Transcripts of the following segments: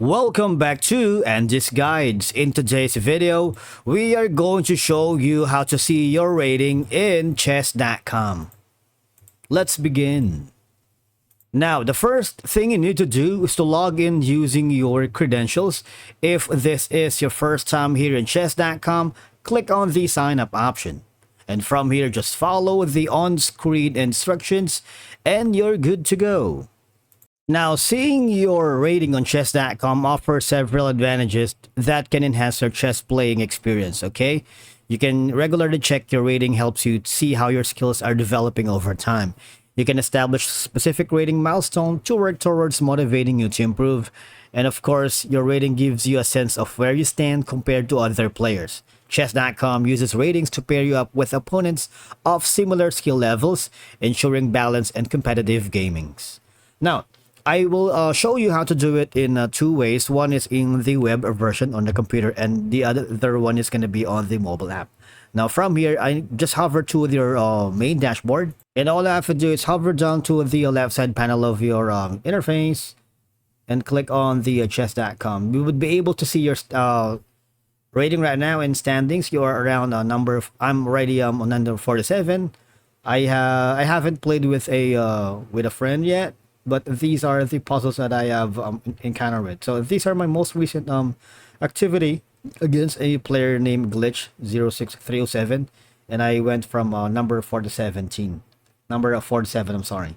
Welcome back to Andy's Guides. In today's video, we are going to show you how to see your rating in chess.com. Let's begin. Now, the first thing you need to do is to log in using your credentials. If this is your first time here in chess.com, click on the sign up option. And from here, just follow the on-screen instructions and you're good to go. Now, seeing your rating on chess.com offers several advantages that can enhance your chess playing experience, okay? You can regularly check your rating, helps you see how your skills are developing over time. You can establish specific rating milestone to work towards motivating you to improve. And of course, your rating gives you a sense of where you stand compared to other players. Chess.com uses ratings to pair you up with opponents of similar skill levels, ensuring balance and competitive gamings. Now, I will show you how to do it in two ways. One is in the web version on the computer, and the other one is going to be on the mobile app. Now, from here, I just hover to your main dashboard, and all I have to do is hover down to the left side panel of your interface and click on the chess.com. You would be able to see your rating right now in standings. You are around I'm already on number 47. I haven't played with a friend yet, but these are the puzzles that I have encountered with. So these are my most recent activity against a player named Glitch06307, and I went from number 47, I'm sorry.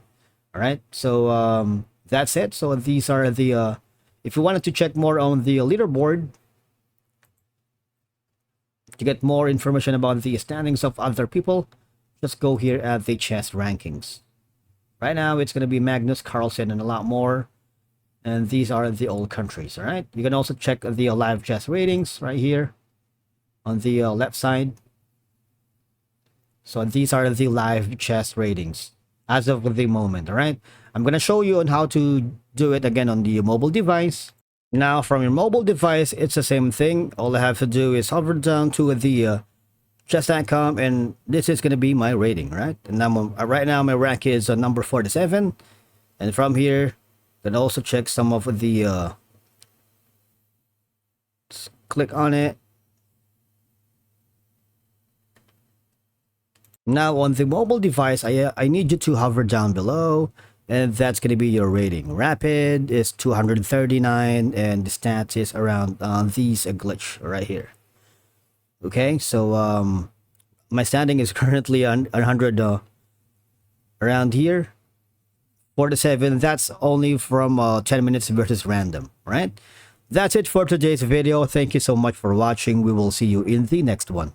All right, so that's it. So these are the if you wanted to check more on the leaderboard to get more information about the standings of other people, just go here at the chess rankings. Right now, it's going to be Magnus Carlsen and a lot more. And these are the old countries, all right? You can also check the live chess ratings right here on the left side. So these are the live chess ratings as of the moment, all right? I'm going to show you on how to do it again on the mobile device. Now, from your mobile device, it's the same thing. All I have to do is hover down to the chess.com, and this is going to be my rating, right? And right now my rank is number 47, and from here you can also check some of the just click on it. Now on the mobile device, I need you to hover down below, and that's going to be your rating. Rapid is 239, and the stats is around these glitch right here. Okay, so my standing is currently on 100 around here. 47, that's only from 10 minutes versus random, right? That's it for today's video. Thank you so much for watching. We will see you in the next one.